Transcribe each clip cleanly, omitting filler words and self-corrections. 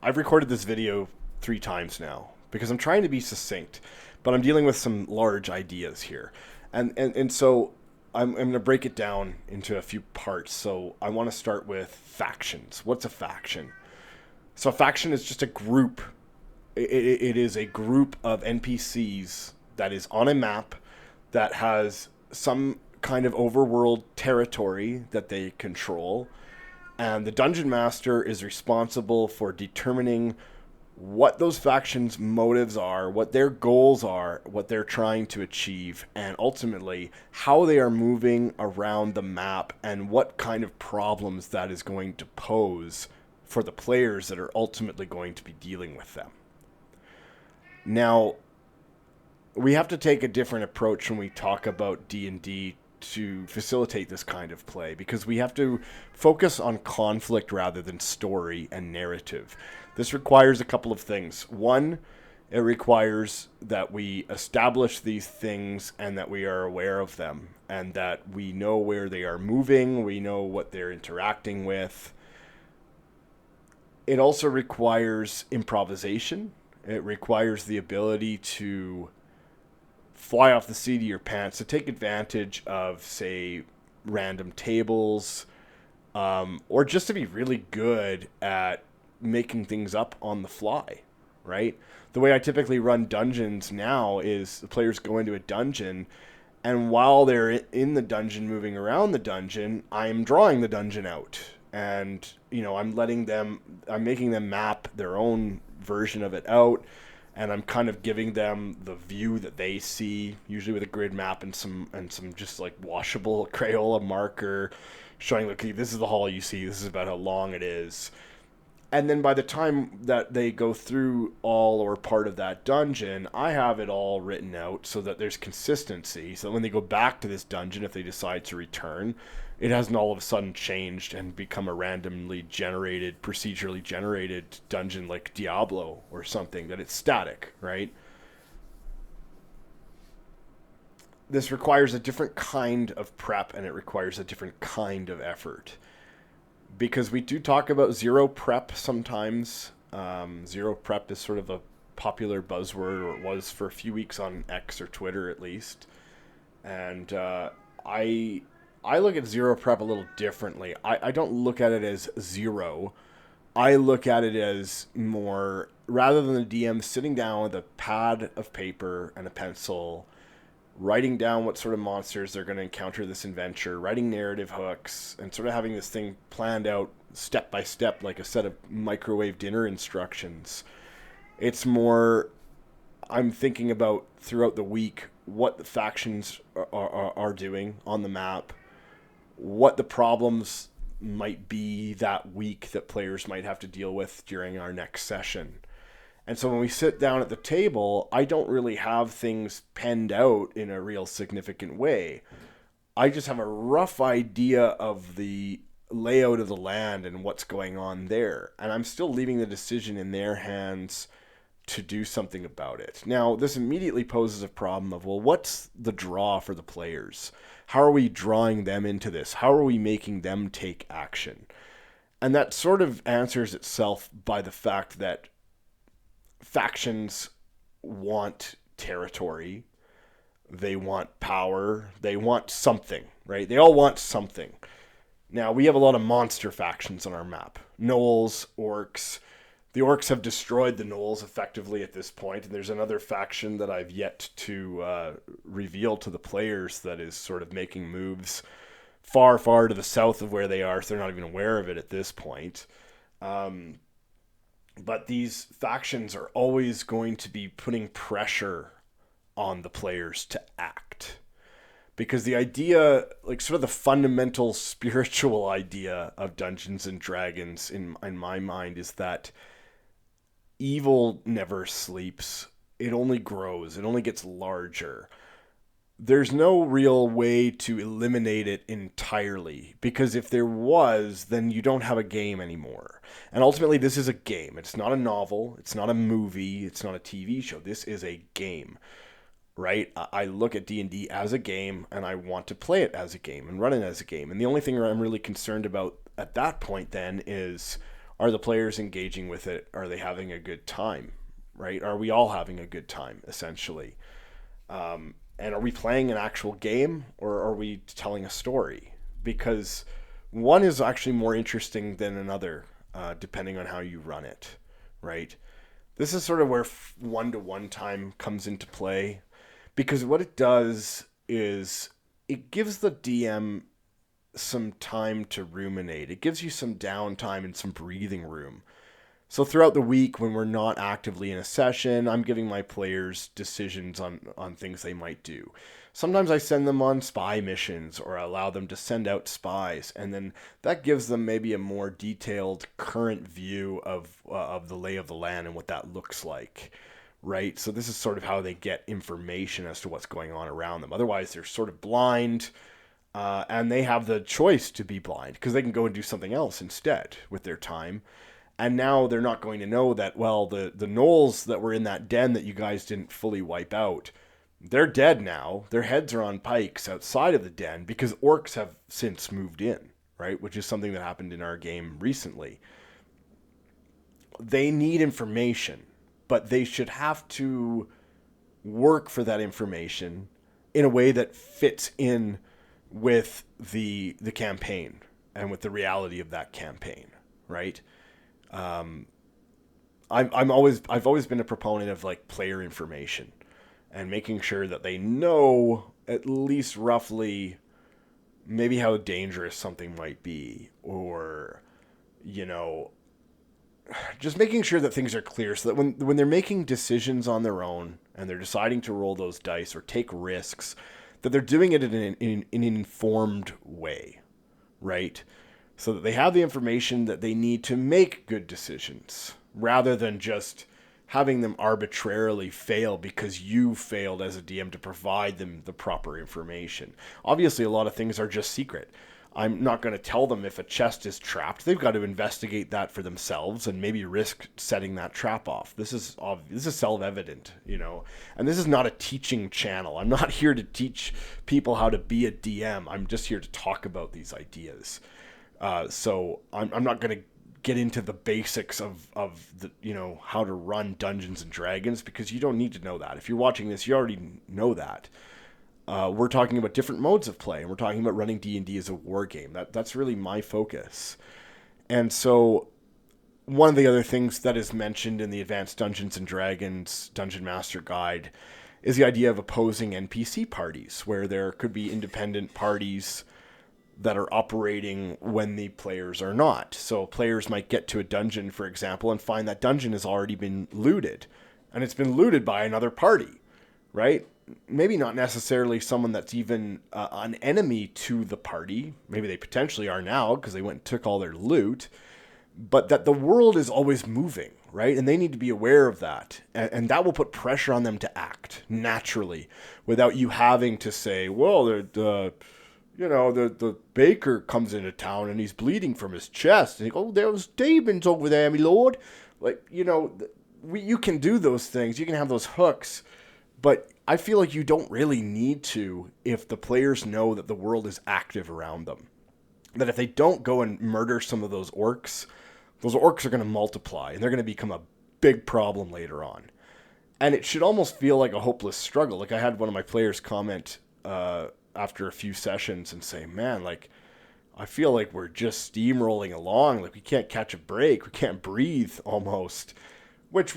I've recorded this video 3 times now because I'm trying to be succinct, but I'm dealing with some large ideas here. And so I'm going to break it down into a few parts. So I want to start with factions. What's a faction? So a faction is just a group. It is a group of NPCs that is on a map that has some kind of overworld territory that they control. And the dungeon master is responsible for determining what those factions' motives are, what their goals are, what they're trying to achieve, and ultimately how they are moving around the map and what kind of problems that is going to pose for the players that are ultimately going to be dealing with them. Now, we have to take a different approach when we talk about D&D to facilitate this kind of play, because we have to focus on conflict rather than story and narrative. This requires a couple of things. One, it requires that we establish these things and that we are aware of them and that we know where they are moving, we know what they're interacting with. It also requires improvisation. It requires the ability to fly off the seat of your pants, to take advantage of, say, random tables, or just to be really good at making things up on the fly, right? The way I typically run dungeons now is the players go into a dungeon, and while they're in the dungeon, moving around the dungeon, I'm drawing the dungeon out. And, I'm making them map their own version of it out, and I'm kind of giving them the view that they see, usually with a grid map and some just like washable Crayola marker, showing, look, this is the hall you see, this is about how long it is. And then by the time that they go through all or part of that dungeon, I have it all written out so that there's consistency. So that when they go back to this dungeon, if they decide to return, it hasn't all of a sudden changed and become a randomly generated, procedurally generated dungeon like Diablo or something, that it's static, right? This requires a different kind of prep, and it requires a different kind of effort. Because we do talk about zero prep sometimes. Zero prep is sort of a popular buzzword, or it was for a few weeks on X or Twitter at least. And I look at zero prep a little differently. I don't look at it as zero. I look at it as more, rather than the DM sitting down with a pad of paper and a pencil, writing down what sort of monsters they're going to encounter this adventure, writing narrative hooks, and sort of having this thing planned out step by step like a set of microwave dinner instructions. It's more, I'm thinking about throughout the week what the factions are doing on the map, what the problems might be that week that players might have to deal with during our next session. And so when we sit down at the table, I don't really have things penned out in a real significant way. I just have a rough idea of the layout of the land and what's going on there. And I'm still leaving the decision in their hands to do something about it. Now, this immediately poses a problem of, well, what's the draw for the players? How are we drawing them into this? How are we making them take action? And that sort of answers itself by the fact that factions want territory, they want power, they want something, right? They all want something. Now, we have a lot of monster factions on our map. Gnolls, orcs. The orcs have destroyed the gnolls effectively at this point, and there's another faction that I've yet to reveal to the players that is sort of making moves far, far to the south of where they are, so they're not even aware of it at this point. But these factions are always going to be putting pressure on the players to act. Because the idea, like sort of the fundamental spiritual idea of Dungeons and Dragons in my mind is that evil never sleeps. It only grows. It only gets larger. There's no real way to eliminate it entirely, because if there was, then you don't have a game anymore. And ultimately, this is a game. It's not a novel. It's not a movie. It's not a TV show. This is a game, right? I look at D&D as a game, and I want to play it as a game and run it as a game. And the only thing I'm really concerned about at that point then is, Are the players engaging with it? Are they having a good time? Right? Are we all having a good time, essentially? And are we playing an actual game, or are we telling a story? Because one is actually more interesting than another, depending on how you run it, right? This is sort of where one-to-one time comes into play, because what it does is it gives the DM some time to ruminate. It gives you some downtime and some breathing room. So throughout the week, when we're not actively in a session, I'm giving my players decisions on things they might do. Sometimes I send them on spy missions or allow them to send out spies, and then that gives them maybe a more detailed current view of the lay of the land and what that looks like, right? So this is sort of how they get information as to what's going on around them. Otherwise, they're sort of blind, and they have the choice to be blind because they can go and do something else instead with their time. And now they're not going to know that, well, the gnolls that were in that den that you guys didn't fully wipe out, they're dead now. Their heads are on pikes outside of the den because orcs have since moved in, right? Which is something that happened in our game recently. They need information, but they should have to work for that information in a way that fits in with the campaign and with the reality of that campaign, right? I've always been a proponent of like player information and making sure that they know at least roughly maybe how dangerous something might be, or you know, just making sure that things are clear so that when they're making decisions on their own and they're deciding to roll those dice or take risks, that they're doing it in an informed way, right? So that they have the information that they need to make good decisions rather than just having them arbitrarily fail because you failed as a DM to provide them the proper information. Obviously, a lot of things are just secret. I'm not going to tell them if a chest is trapped. They've got to investigate that for themselves and maybe risk setting that trap off. This is self-evident, you know. And this is not a teaching channel. I'm not here to teach people how to be a DM. I'm just here to talk about these ideas. So I'm not going to get into the basics of the, you know, how to run Dungeons and Dragons, because you don't need to know that. If you're watching this, you already know that. We're talking about different modes of play, and we're talking about running D&D as a war game. That's really my focus. And so one of the other things that is mentioned in the Advanced Dungeons and Dragons Dungeon Master Guide is the idea of opposing NPC parties, where there could be independent parties that are operating when the players are not. So players might get to a dungeon, for example, and find that dungeon has already been looted, and it's been looted by another party, right? Maybe not necessarily someone that's even an enemy to the party. Maybe they potentially are now because they went and took all their loot, but that the world is always moving, right? And they need to be aware of that. And that will put pressure on them to act naturally without you having to say, well, the baker comes into town and he's bleeding from his chest. And you go, oh, there's demons over there, my lord. Like, you know, you can do those things. You can have those hooks. But I feel like you don't really need to if the players know that the world is active around them. That if they don't go and murder some of those orcs are going to multiply and they're going to become a big problem later on. And it should almost feel like a hopeless struggle. Like I had one of my players comment after a few sessions and say, man, like, I feel like we're just steamrolling along. Like we can't catch a break. We can't breathe almost. It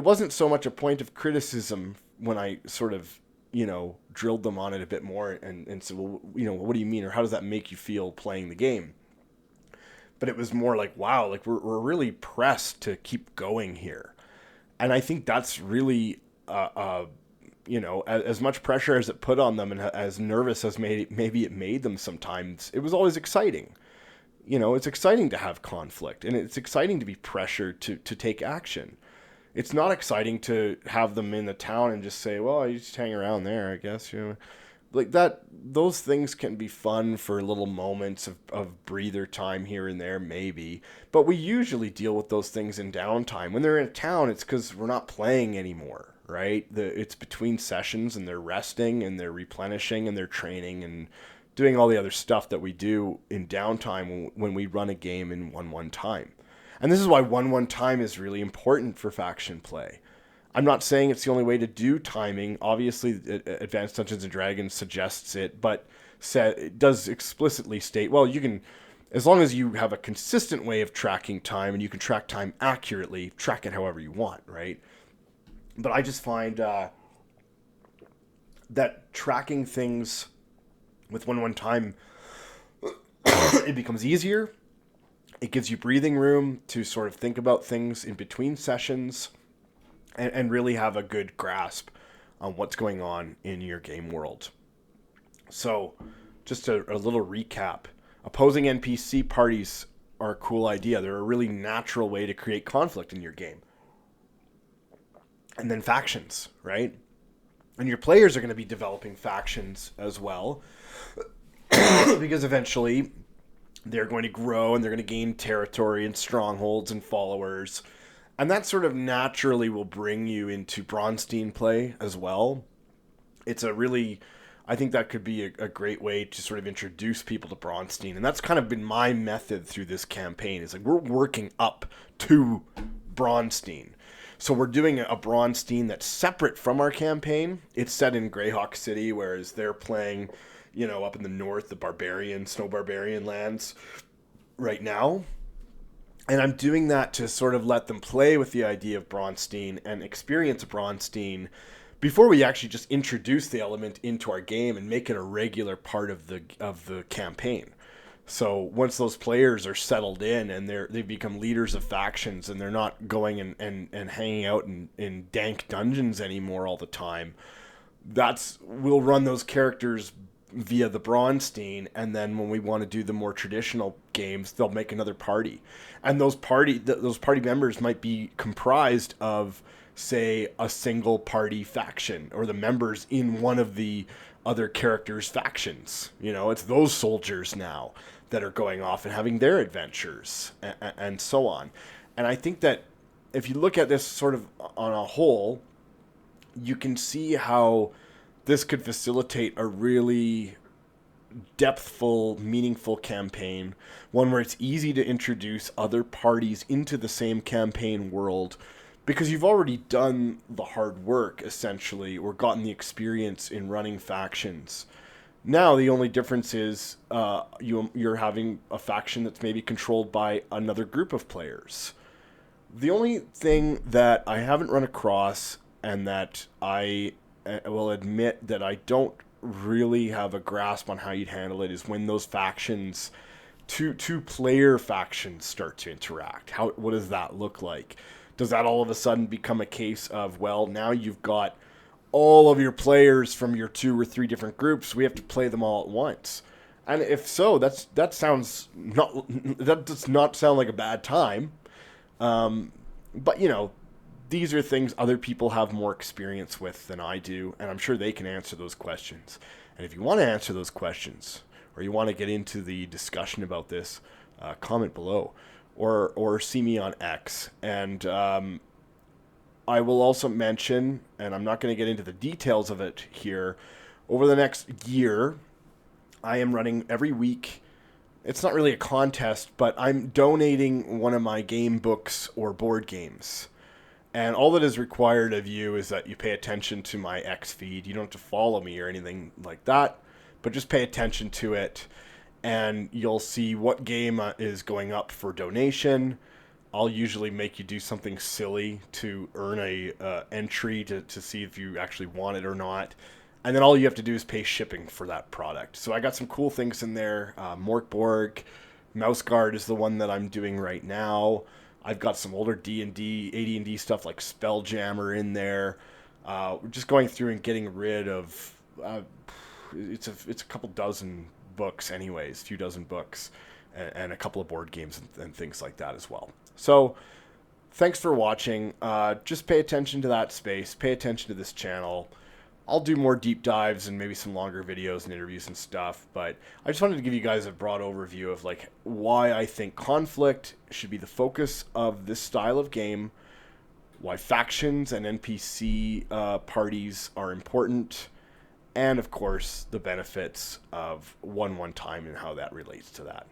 wasn't so much a point of criticism when I sort of, you know, drilled them on it a bit more and said, well, you know, what do you mean? Or how does that make you feel playing the game? But it was more like, wow, like we're really pressed to keep going here. And I think that's really, you know, as much pressure as it put on them and as nervous as maybe it made them sometimes, it was always exciting. You know, it's exciting to have conflict, and it's exciting to be pressured to take action. It's not exciting to have them in the town and just say, well, you just hang around there, I guess, you know. Like that, those things can be fun for little moments of breather time here and there, maybe. But we usually deal with those things in downtime. When they're in a town, it's because we're not playing anymore, right? It's between sessions and they're resting and they're replenishing and they're training and doing all the other stuff that we do in downtime when we run a game in one time. And this is why 1-1 time is really important for faction play. I'm not saying it's the only way to do timing. Obviously, Advanced Dungeons and Dragons suggests it, but it does explicitly state, well, you can, as long as you have a consistent way of tracking time and you can track time accurately, track it however you want, right? But I just find that tracking things with 1-1 time, it becomes easier. It gives you breathing room to sort of think about things in between sessions and really have a good grasp on what's going on in your game world. So, just a little recap. Opposing NPC parties are a cool idea. They're a really natural way to create conflict in your game. And then factions, right? And your players are going to be developing factions as well. Because eventually they're going to grow and they're going to gain territory and strongholds and followers. And that sort of naturally will bring you into Braunstein play as well. It's a really, I think that could be a great way to sort of introduce people to Braunstein. And that's kind of been my method through this campaign. Is like we're working up to Braunstein. So we're doing a Braunstein that's separate from our campaign. It's set in Greyhawk City, whereas they're playing, up in the north, the snow barbarian lands right now. And I'm doing that to sort of let them play with the idea of Braunstein and experience Braunstein before we actually just introduce the element into our game and make it a regular part of the campaign. So once those players are settled in and they become leaders of factions and they're not going and hanging out in dank dungeons anymore all the time, we'll run those characters via the Braunstein, and then when we want to do the more traditional games, they'll make another party. And those party members might be comprised of, say, a single party faction, or the members in one of the other characters' factions. It's those soldiers now that are going off and having their adventures, and so on. And I think that if you look at this sort of on a whole, you can see how this could facilitate a really depthful, meaningful campaign, one where it's easy to introduce other parties into the same campaign world because you've already done the hard work, essentially, or gotten the experience in running factions. Now the only difference is you're having a faction that's maybe controlled by another group of players. The only thing that I haven't run across, and that I will admit that I don't really have a grasp on how you'd handle it, is when those factions, two player factions, start to interact. What does that look like? Does that all of a sudden become a case of, well, now you've got all of your players from your 2 or 3 different groups, we have to play them all at once? And if so, that does not sound like a bad time. But these are things other people have more experience with than I do, and I'm sure they can answer those questions. And if you want to answer those questions, or you want to get into the discussion about this, comment below, or see me on X. And I will also mention, and I'm not going to get into the details of it here, over the next year, I am running every week. It's not really a contest, but I'm donating one of my game books or board games. And all that is required of you is that you pay attention to my X feed. You don't have to follow me or anything like that, but just pay attention to it, and you'll see what game is going up for donation. I'll usually make you do something silly to earn a entry to see if you actually want it or not. And then all you have to do is pay shipping for that product. So I got some cool things in there. Morkborg, Mouse Guard is the one that I'm doing right now. I've got some older D&D, AD&D stuff like Spelljammer in there. We're just going through and getting rid of, it's a couple dozen books anyways, a few dozen books, and a couple of board games and things like that as well. So thanks for watching. Just pay attention to that space. Pay attention to this channel. I'll do more deep dives and maybe some longer videos and interviews and stuff, but I just wanted to give you guys a broad overview of like why I think conflict should be the focus of this style of game, why factions and NPC parties are important, and of course the benefits of 1-1 time and how that relates to that.